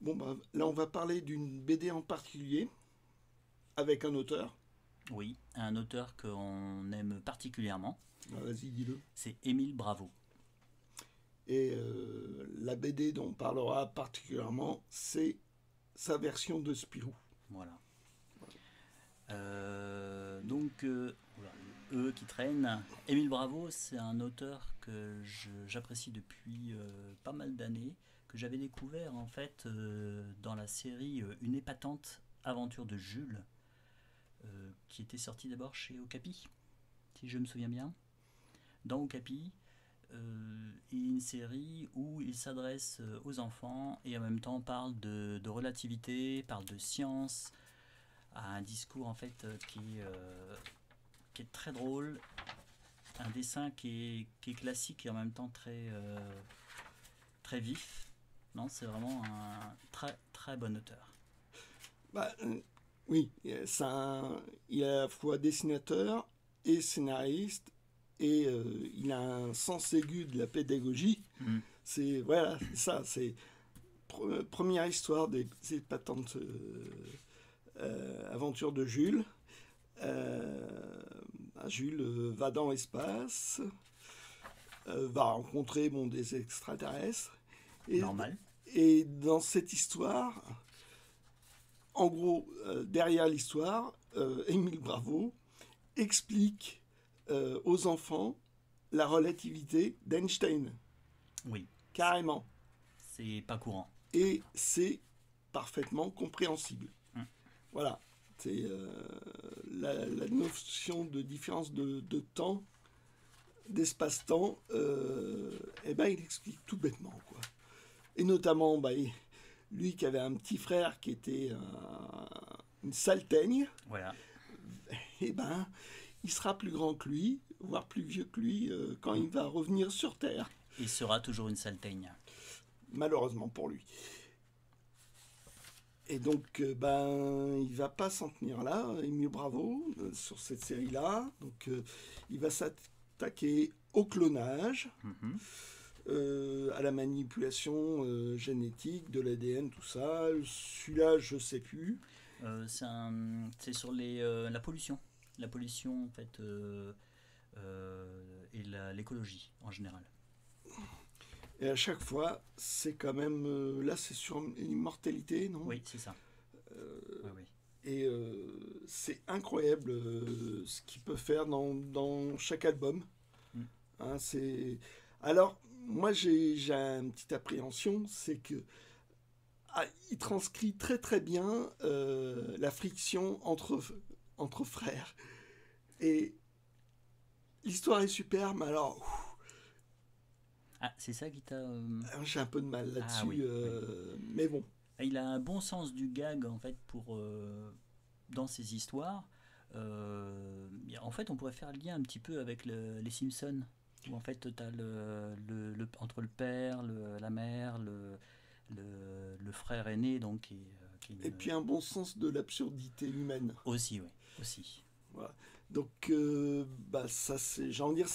Bon, bah, là, on va parler d'une BD en particulier, avec un auteur. Oui, un auteur qu'on aime particulièrement, Ah, vas-y, dis-le. c'est Émile Bravo. Et la BD dont on parlera particulièrement, c'est sa version de Spirou. Voilà. Oula, le E qui traîne. Émile Bravo, c'est un auteur que j'apprécie depuis pas mal d'années, que j'avais découvert en fait dans la série Une épatante aventure de Jules, qui était sortie d'abord chez Okapi, si je me souviens bien. Dans Okapi, une série où il s'adresse aux enfants et en même temps parle de relativité, parle de science, a un discours en fait qui est très drôle, un dessin qui est classique et en même temps très vif. Non, c'est vraiment un très très bon auteur. Bah, oui, il est à la fois dessinateur et scénariste, et il a un sens aigu de la pédagogie. Mm. C'est voilà, c'est ça, c'est première histoire des épatantes aventures de Jules. Jules va dans l'espace, va rencontrer bon, des extraterrestres. Et, Normal. et dans cette histoire, en gros, derrière l'histoire, Émile Bravo explique aux enfants la relativité d'Einstein, Oui, carrément. c'est pas courant. Et c'est parfaitement compréhensible. Mm. Voilà. C'est la notion de différence de temps, d'espace-temps, eh ben, il explique tout bêtement, quoi. Et notamment, bah, lui qui avait un petit frère qui était une sale teigne, Voilà. eh ben, il sera plus grand que lui, voire plus vieux que lui, quand Mm. il va revenir sur Terre, Il sera toujours une salteigne. malheureusement pour lui. Et donc, ben, il va pas s'en tenir là, Émile Bravo, sur cette série-là. Donc, il va s'attaquer au clonage, Mhm. à la manipulation génétique de l'ADN, tout ça. Celui-là, je sais plus. C'est sur la pollution. La pollution, en fait, et l'écologie en général. Et à chaque fois, c'est quand même. Là, c'est sur l'immortalité, non? Oui, c'est ça. Oui, oui. Et c'est incroyable ce qu'il peut faire dans chaque album. Mm. Hein, alors, moi, j'ai une petite appréhension, c'est que il transcrit très très bien la friction entre frères. Et l'histoire est super, mais alors, Ah, c'est ça qui t'a. j'ai un peu de mal Ah là-dessus. oui, oui. Mais bon, Il a un bon sens du gag, en fait, dans ses histoires. En fait, on pourrait faire le lien un petit peu avec les Simpsons, où en fait, tu as entre le père, la mère, le frère aîné, donc qui est et puis un bon sens de l'absurdité humaine. aussi, oui, aussi. Voilà. Donc, bah, ça, j'ai envie de dire,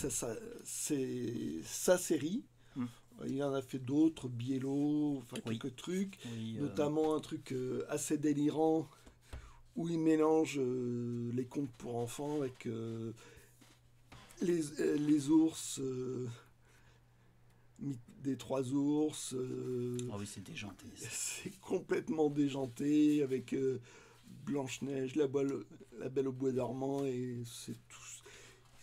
c'est sa série. Mm. Il en a fait d'autres, Biello, enfin Oui, quelques trucs, oui, notamment un truc assez délirant où il mélange les contes pour enfants avec les ours, mythe des trois ours. ah oui, c'est déjanté ça. C'est complètement déjanté avec Blanche-Neige, la Belle au Bois dormant, et ils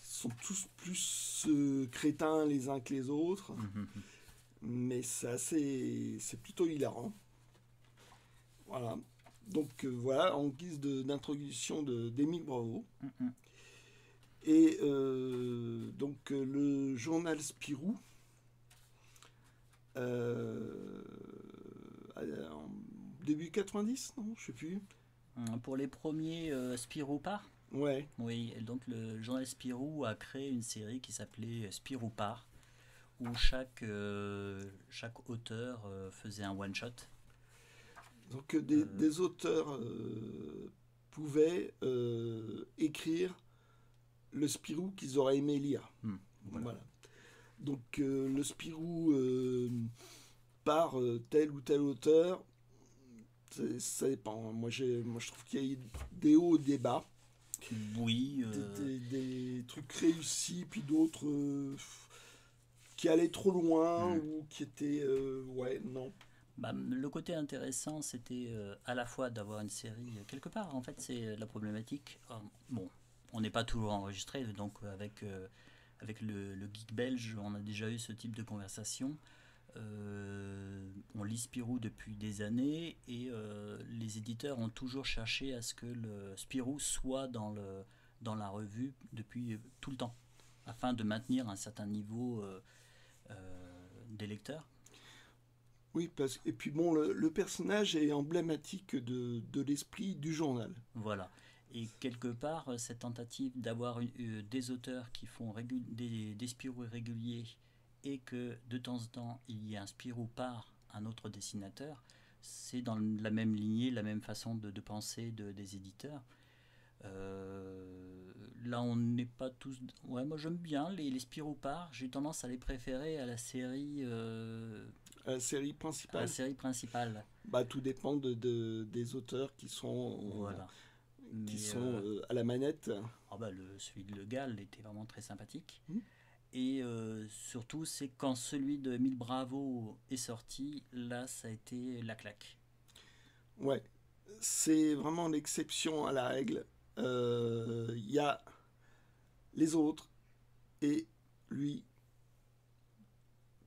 sont tous plus crétins les uns que les autres, Mhm. mais c'est plutôt hilarant. Voilà. Donc voilà, en guise d'introduction d'Émile Bravo. Mhm. Et donc le journal Spirou, euh, en début 90, non, je sais plus. Pour les premiers Spirou Part, Ouais. oui, et donc le journal Spirou a créé une série qui s'appelait Spirou Part, où chaque auteur faisait un one-shot. Donc Euh, des auteurs pouvaient écrire le Spirou qu'ils auraient aimé lire. voilà. Voilà. Donc le Spirou par tel ou tel auteur, Ça dépend. Moi, je trouve qu'il y a eu des hauts, des bas, Oui, des trucs réussis, puis d'autres qui allaient trop loin ou qui étaient... ouais, non. bah, le côté intéressant, c'était à la fois d'avoir une série, quelque part, en fait, c'est la problématique. Bon, on n'est pas toujours enregistré, donc avec le geek belge, on a déjà eu ce type de conversation. On lit Spirou depuis des années et les éditeurs ont toujours cherché à ce que le Spirou soit dans la revue depuis tout le temps, afin de maintenir un certain niveau des lecteurs. Oui, et puis bon, le personnage est emblématique de l'esprit du journal. Voilà. Et quelque part, cette tentative d'avoir des auteurs qui font des Spirou réguliers et que de temps en temps il y ait un Spirou par un autre dessinateur, c'est dans la même lignée, la même façon de penser des éditeurs. Là, on n'est pas tous. Ouais, moi j'aime bien les Spirou par. J'ai tendance à les préférer à la série. La série À la principale, série principale. bah, tout dépend des auteurs Voilà. qui Mais sont à la manette. celui de Le Gall était vraiment très sympathique. Hmm. Et surtout, c'est quand celui de Émile Bravo est sorti, là, ça a été la claque. Ouais, c'est vraiment l'exception à la règle. Il y a les autres et lui,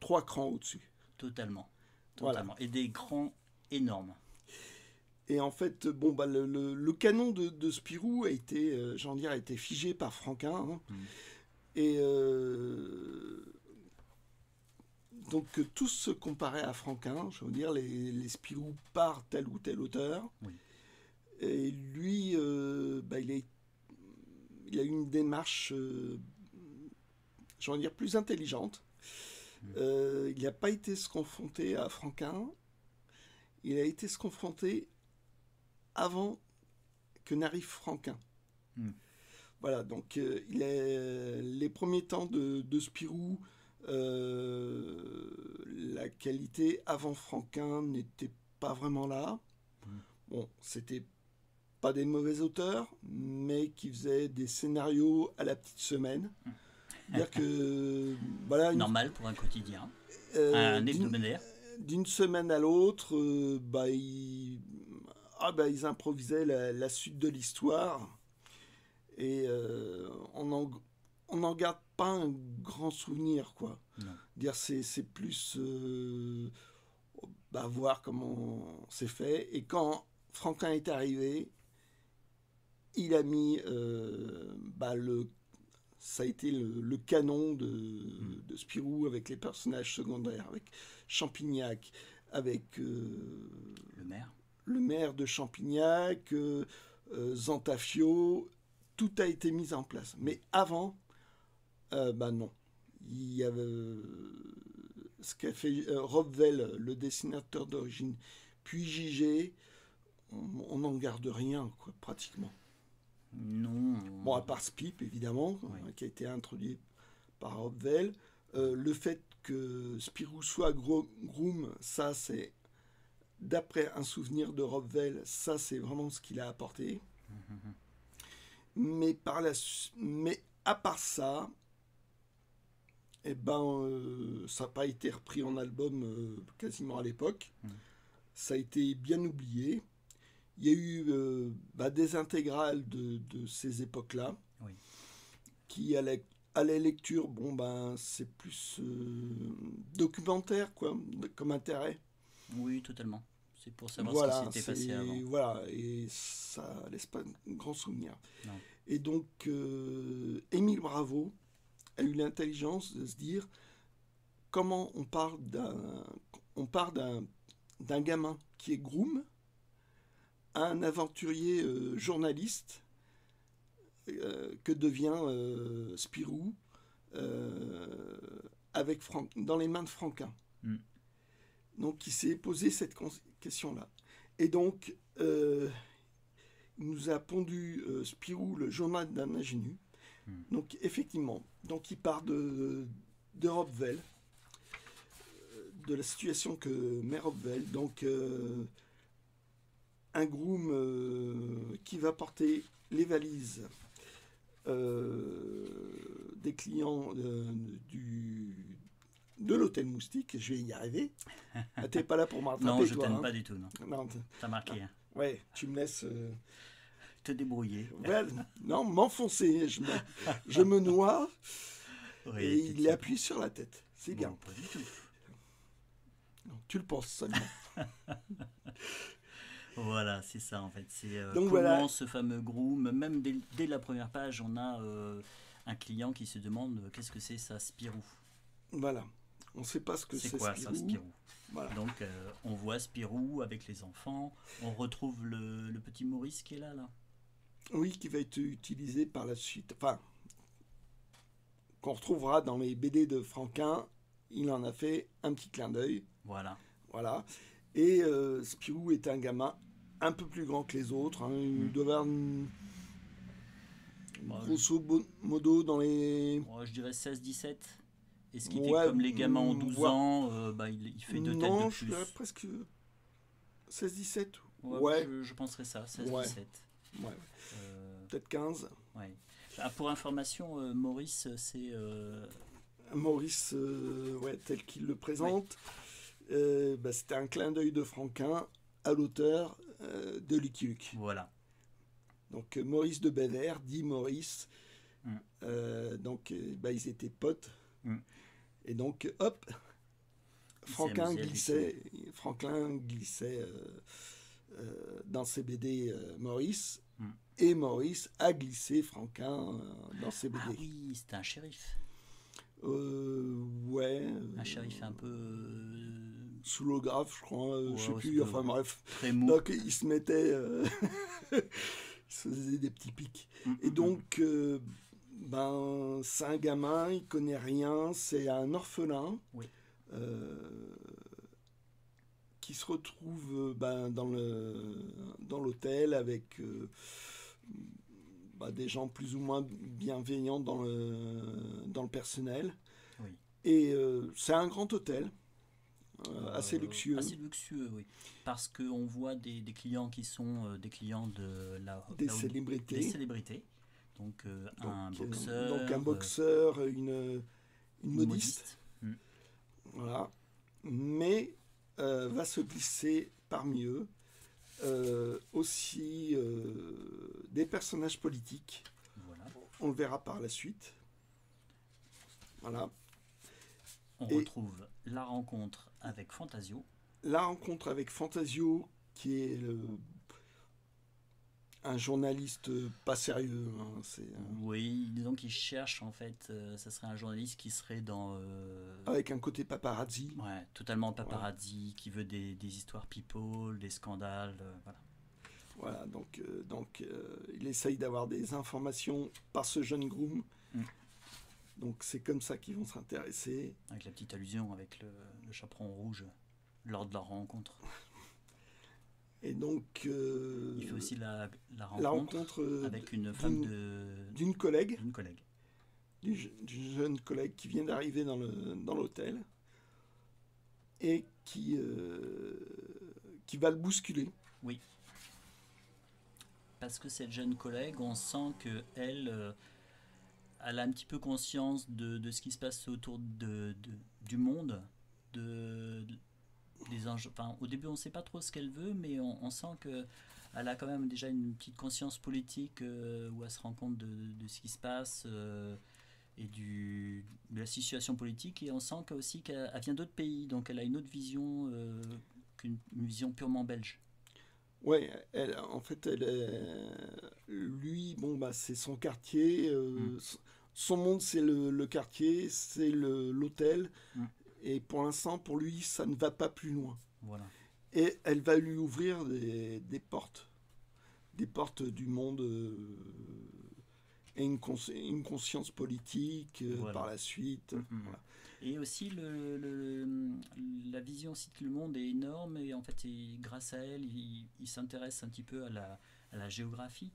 3 crans au-dessus. Totalement. Voilà. Totalement. Et des grands énormes. Et en fait, bon, bah, le canon de Spirou a été figé par Franquin. Hein. Et donc, tous se comparaient à Franquin, je veux dire, les Spirou par tel ou tel auteur. Oui. Et lui, bah, il a eu une démarche, plus intelligente. Il n'a pas été se confronter à Franquin. Il a été se confronter avant que n'arrive Franquin. Voilà, donc les premiers temps de Spirou, la qualité avant Franquin n'était pas vraiment là. Bon, c'était pas des mauvais auteurs, mais qui faisaient des scénarios à la petite semaine. C'est-à-dire que voilà, normal pour un quotidien, un hebdomadaire. D'une semaine à l'autre, ils improvisaient la suite de l'histoire. Et on n'en garde pas un grand souvenir, quoi. Dire c'est plus voir comment c'est fait. Et quand Franquin est arrivé, il a mis ça a été le canon de Spirou avec les personnages secondaires, avec Champignac, avec le maire de Champignac, Zantafio. Tout a été mis en place. Mais avant, non. Il y avait ce qu'a fait Rob Vell, le dessinateur d'origine, puis JG. On n'en garde rien, quoi, pratiquement. Non. Bon, à part Spip, évidemment, qui a été introduit par Rob Vell. Le fait que Spirou soit Groom, ça, c'est, d'après un souvenir de Rob Vell, ça, c'est vraiment ce qu'il a apporté. Mais à part ça, ça n'a pas été repris en album quasiment à l'époque. Ça a été bien oublié. Il y a eu des intégrales de ces époques-là, qui à la lecture, c'est plus documentaire, quoi, comme intérêt. Oui, totalement. C'est pour savoir ce qui s'était passé avant. Voilà, et ça laisse pas un grand souvenir. Non. Et donc, Émile Bravo a eu l'intelligence de se dire comment on part d'un gamin qui est Groom à un aventurier journaliste que devient Spirou dans les mains de Franquin. Donc, il s'est posé cette question-là. Et donc, il nous a pondu Spirou, le journal d'un ingénu. Donc, effectivement, il part de Rob Vell, de la situation que met Rob Vell. Donc, un groom qui va porter les valises des clients de l'hôtel Moustique. Je vais y arriver. Ah, t'es pas là pour m'attraper, Non, je toi, t'aime hein. pas du tout, non. Non, T'as marqué, hein. ouais, tu me laisses Te débrouiller. ouais, non, m'enfoncer. Je me noie Oui, et il est effectivement. appuyé sur la tête. C'est bien. Bon, pas du tout. Non, tu le penses seulement. Voilà, c'est ça en fait. C'est Donc comment voilà. ce fameux groom, même dès la première page, on a un client qui se demande qu'est-ce que c'est ça, Spirou. Voilà. On ne sait pas ce que C'est c'est quoi Spirou. ça, Spirou? Voilà. Donc on voit Spirou avec les enfants. On retrouve le petit Maurice qui est là. Oui, qui va être utilisé par la suite. Enfin, qu'on retrouvera dans les BD de Franquin. Il en a fait un petit clin d'œil. Voilà. Voilà. Et Spirou est un gamin un peu plus grand que les autres. Hein. Il doit avoir Bon, grosso modo dans les... moi, je dirais 16-17. Et ce qui Ouais, fait comme les gamins ont 12 ouais. ans, il fait deux têtes Non, de je plus. dirais presque 16-17. Ouais, Ouais. Je penserais ça, 16-17. Ouais. Peut-être 15. Ouais. Ah, pour information, Maurice, c'est Maurice, ouais, tel qu'il le présente, c'était un clin d'œil de Franquin à l'auteur de Lucky Luke. voilà. Donc Maurice de Bévert dit Maurice. Mm. Donc ils étaient potes. Mm. Et donc hop, Il s'est Franquin amusé à Franklin glissait dans ses BD Maurice. Mm. Et Maurice a glissé Franquin dans ses BD. Ah oui, c'était un shérif. Ouais. Un shérif un peu Sous l'ographe, je crois. ouais, Je sais ouais, plus. c'est Enfin bref. très mou. Donc il se mettait. Il se faisait des petits pics. Et donc, c'est un gamin, il connaît rien. C'est un orphelin. Oui. Qui se retrouve dans l'hôtel avec des gens plus ou moins bienveillants dans le personnel. Oui. Et c'est un grand hôtel, assez luxueux. Assez luxueux, oui. Parce qu'on voit des clients qui sont des clients de Des célébrités. Des célébrités. Donc, un boxeur. Donc un boxeur, une modiste. Voilà. Mais va se glisser parmi eux aussi des personnages politiques. Voilà. On le verra par la suite. Voilà. On retrouve la rencontre avec Fantasio. La rencontre avec Fantasio, qui est un journaliste pas sérieux. Hein, oui, disons qu'il cherche en fait, ça serait un journaliste qui serait dans... avec un côté paparazzi. Ouais, totalement paparazzi, qui veut des histoires people, des scandales, voilà. Voilà, donc il essaye d'avoir des informations par ce jeune groom. Donc c'est comme ça qu'ils vont s'intéresser. Avec la petite allusion avec le chaperon rouge lors de leur rencontre. Et donc... il fait aussi la rencontre avec une femme d'une collègue. D'une collègue. D'une jeune collègue qui vient d'arriver dans l'hôtel et qui va le bousculer. Oui. Parce que cette jeune collègue, on sent qu'elle elle a un petit peu conscience de ce qui se passe autour du monde, des enjeux. Enfin, au début, on ne sait pas trop ce qu'elle veut, mais on sent qu'elle a quand même déjà une petite conscience politique où elle se rend compte de ce qui se passe et de la situation politique. Et on sent aussi qu'elle vient d'autres pays, donc elle a une autre vision qu'une vision purement belge. Ouais, en fait, lui, c'est son quartier. Son monde, c'est le quartier, c'est l'hôtel. Et pour l'instant, pour lui, ça ne va pas plus loin. Voilà. Et elle va lui ouvrir des portes. Des portes du monde et une conscience politique voilà. par la suite. Voilà. Et aussi, la vision aussi de le monde est énorme. Et en fait, grâce à elle, il s'intéresse un petit peu à la géographie.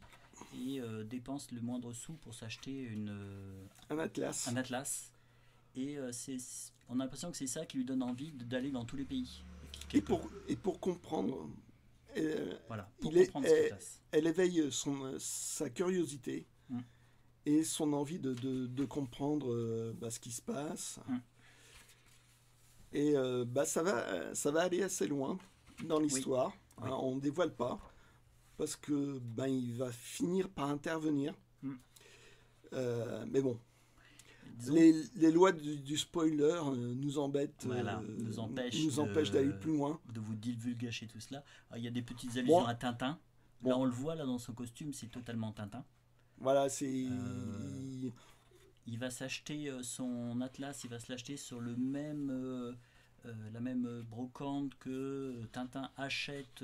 Et dépense le moindre sou pour s'acheter un atlas. Un atlas. Et on a l'impression que c'est ça qui lui donne envie d'aller dans tous les pays. Et pour comprendre Voilà, pour il est- comprendre ce qui se passe. elle éveille sa curiosité Mm. et son envie de comprendre ce qui se passe. Mm. Et ça va aller assez loin dans l'histoire. Oui. Hein, on ne dévoile pas parce que il va finir par intervenir. Mm. Mais bon, Disons, les lois du spoiler nous embêtent, voilà, nous nous empêchent empêchent d'aller plus loin. de vous divulgacher tout cela. Alors, il y a des petites allusions à Tintin. Là, on le voit, là, dans son costume, c'est totalement Tintin. Voilà, c'est... Il va s'acheter son atlas, il va se l'acheter sur le même, la même brocante que Tintin achète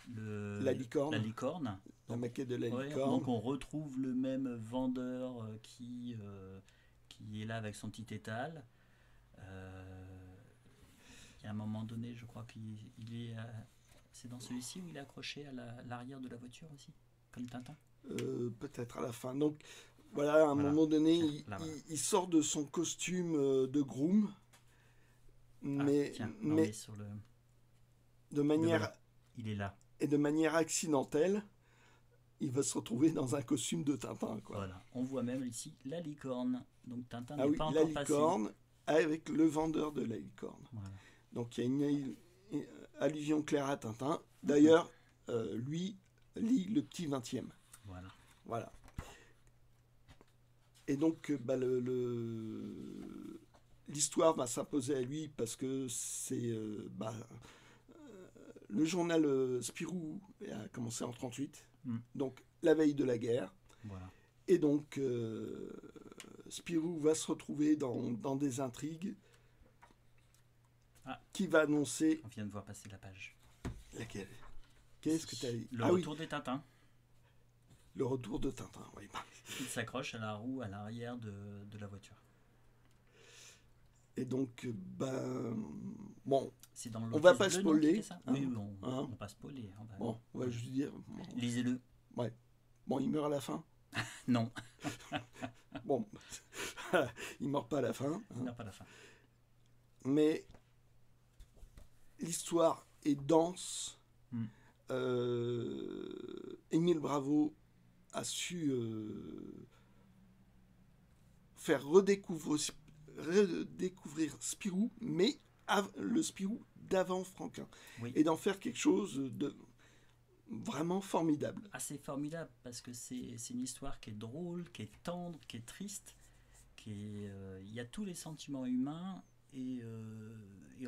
La licorne. la licorne. La maquette de la Ouais, licorne. donc on retrouve le même vendeur qui est là avec son petit étal. Il y a un moment donné, je crois qu'il est... c'est dans celui-ci où il est accroché à l'arrière de la voiture aussi, comme Tintin. Peut-être à la fin. Donc, voilà, à un Voilà. moment donné, Tiens, là, voilà. il sort de son costume de groom, mais, Tiens, non, mais sur le... de manière... voilà. Il est là. Et de manière accidentelle, il va se retrouver dans un costume de Tintin, quoi. Voilà. On voit même ici la licorne. Donc Tintin Ah n'est oui, pas la encore passé. licorne avec le vendeur de la licorne. Voilà. Donc il y a une allusion claire à Tintin. D'ailleurs, lui lit le petit 20e. Voilà. Voilà. Et donc, l'histoire va s'imposer à lui parce que c'est le journal Spirou a commencé en 1938, donc la veille de la guerre. Voilà. Et donc, Spirou va se retrouver dans des intrigues qui va annoncer... On vient de voir passer la page. Laquelle? Qu'est-ce que tu as dit? Le retour des Tintins. Le retour de Tintin, oui. Il s'accroche à la roue à l'arrière de la voiture. Et donc, bon, C'est dans on va l'Office pas bleu, non, spoiler, qui fait ça hein, oui, on hein. va pas spoiler. Bon, on va juste dire... Bon, Lisez-le. ouais. Bon, il meurt à la fin. Non, Bon, il meurt pas à la fin. Hein. il n'a pas la fin. Mais l'histoire est dense. Émile Bravo a su faire redécouvrir Spirou, mais le Spirou d'avant Franquin. Oui. Et d'en faire quelque chose de vraiment formidable. Assez formidable parce que c'est une histoire qui est drôle, qui est tendre, qui est triste, il y a tous les sentiments humains et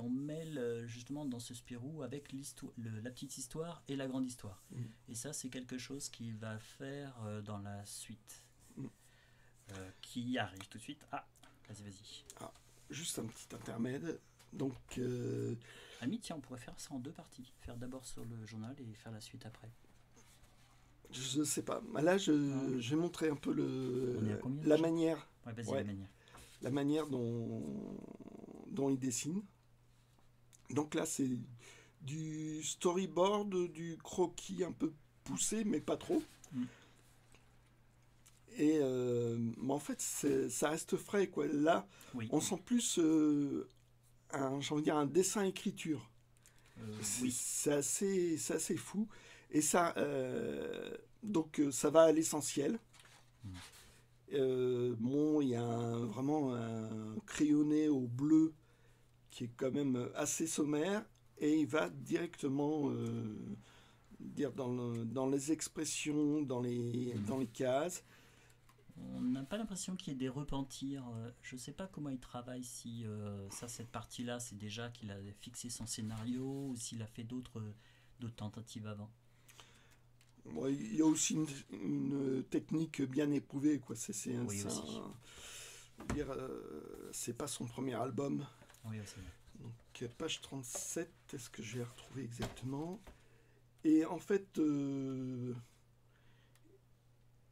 on mêle justement dans ce Spirou avec la petite histoire et la grande histoire. Et ça, c'est quelque chose qu'il va faire dans la suite qui arrive tout de suite. Ah, vas-y. Ah, juste un petit intermède. Donc, Ami, tiens, on pourrait faire ça en 2 parties. Faire d'abord sur le journal et faire la suite après. je sais pas. Là, je vais montrer un peu On est à combien, la déjà manière. Ouais, vas-y, Ouais. la manière. La manière dont il dessine. Donc là, c'est du storyboard, du croquis un peu poussé, mais pas trop. Et mais en fait, ça reste frais, quoi. Là, Oui. on sent plus un dessin-écriture. Oui. C'est assez fou. Et ça, donc, ça va à l'essentiel. Bon, il y a vraiment un crayonné au bleu qui est quand même assez sommaire, et il va directement dire dans les expressions, dans les cases. On n'a pas l'impression qu'il y ait des repentirs. Je ne sais pas comment il travaille, si cette partie-là, c'est déjà qu'il a fixé son scénario ou s'il a fait d'autres tentatives avant. Bon, il y a aussi une technique bien éprouvée, quoi. C'est pas son premier album. Oui, aussi. Donc, page 37, est-ce que je vais retrouver exactement? Et en fait,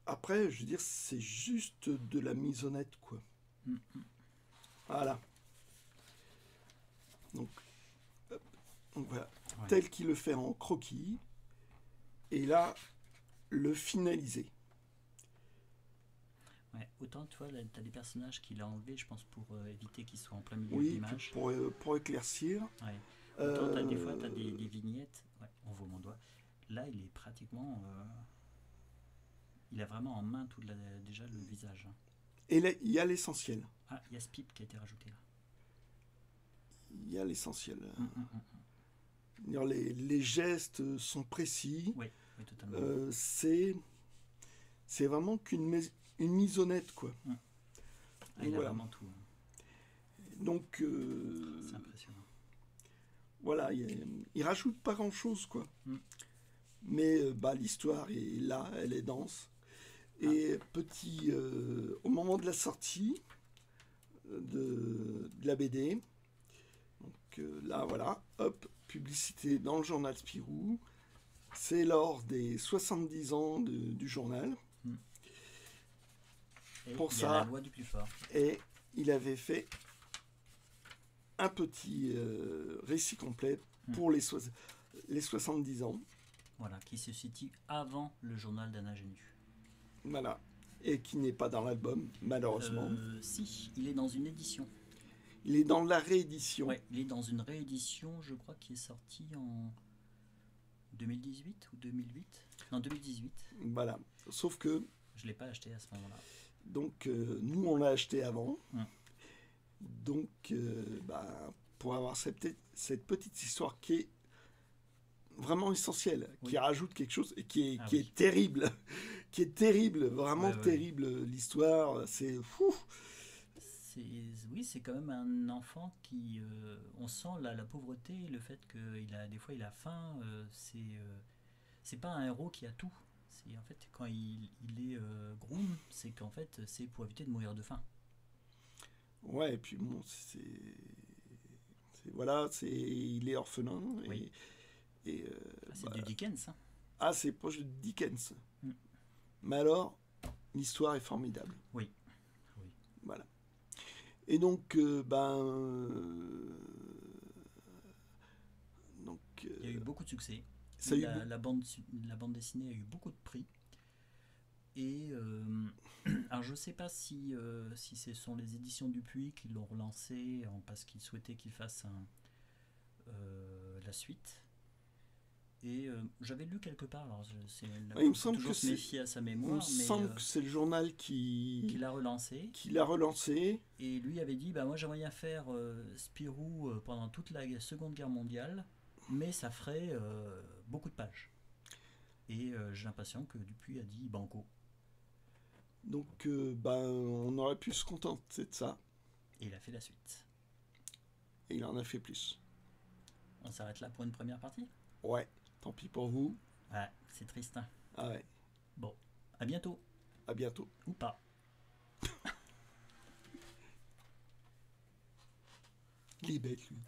après, je veux dire, c'est juste de la mise honnête, quoi. Voilà. Donc voilà, Ouais. tel qu'il le fait en croquis. Et là, le finalisé. Ouais, autant, tu vois, tu as des personnages qu'il a enlevés, je pense, pour éviter qu'ils soient en plein milieu de Oui, l'image. pour éclaircir. Ouais. Autant des fois, tu as des vignettes. Ouais, on voit mon doigt. Là, il est pratiquement. Il a vraiment en main déjà le visage. Et là, il y a l'essentiel. Ah, il y a ce pipe qui a été rajouté là. Il y a l'essentiel. Mm. Les gestes sont précis. Oui, totalement. C'est vraiment une mise honnête, quoi. Ah, il a vraiment tout. Donc, c'est impressionnant. Voilà, il rajoute pas grand-chose, quoi. Mais l'histoire est là, elle est dense. Et au moment de la sortie de la BD, donc là, voilà, hop, publicité dans le journal Spirou. C'est lors des 70 ans du journal. Et pour il y ça, a la loi du plus fort. Et il avait fait un petit récit complet pour les 70 ans. Voilà, qui se situe avant le journal d'Anna Génu. Voilà. Et qui n'est pas dans l'album, malheureusement. Si, il est dans une édition. Il est dans la réédition. Ouais, il est dans une réédition, je crois, qui est sortie en 2018 ou 2008. Non, 2018. Voilà. Sauf que... Je ne l'ai pas acheté à ce moment-là. Donc, nous, on l'a acheté avant. Donc, pour avoir cette petite histoire qui est vraiment essentielle, qui rajoute quelque chose et qui est terrible, qui est terrible, vraiment terrible. L'histoire, c'est fou. Oui, c'est quand même un enfant qui, on sent la pauvreté, le fait des fois il a faim. C'est pas un héros qui a tout. C'est en fait quand il est groom, c'est qu'en fait c'est pour éviter de mourir de faim. Ouais, et puis bon, voilà, il est orphelin. Oui. C'est de Dickens. Hein. Ah, c'est proche de Dickens. Mais alors, l'histoire est formidable. Oui. Voilà. Et donc, il y a eu beaucoup de succès. La bande dessinée a eu beaucoup de prix. Et alors je ne sais pas si ce sont les éditions Dupuis qui l'ont relancé parce qu'ils souhaitaient qu'il fasse la suite. Et j'avais lu quelque part, alors il me semble toujours que se méfier à sa mémoire. Il me semble que c'est le journal qui l'a relancé. Et lui avait dit, moi j'aimerais bien faire Spirou pendant toute la Seconde Guerre mondiale, mais ça ferait beaucoup de pages. Et j'ai l'impression que Dupuis a dit banco. Donc on aurait pu se contenter de ça. Et il a fait la suite. Et il en a fait plus. On s'arrête là pour une première partie ? Ouais, tant pis pour vous. Ouais, c'est triste. Hein. Ah ouais. Bon, à bientôt. À bientôt. Ou pas. Il est bête, lui.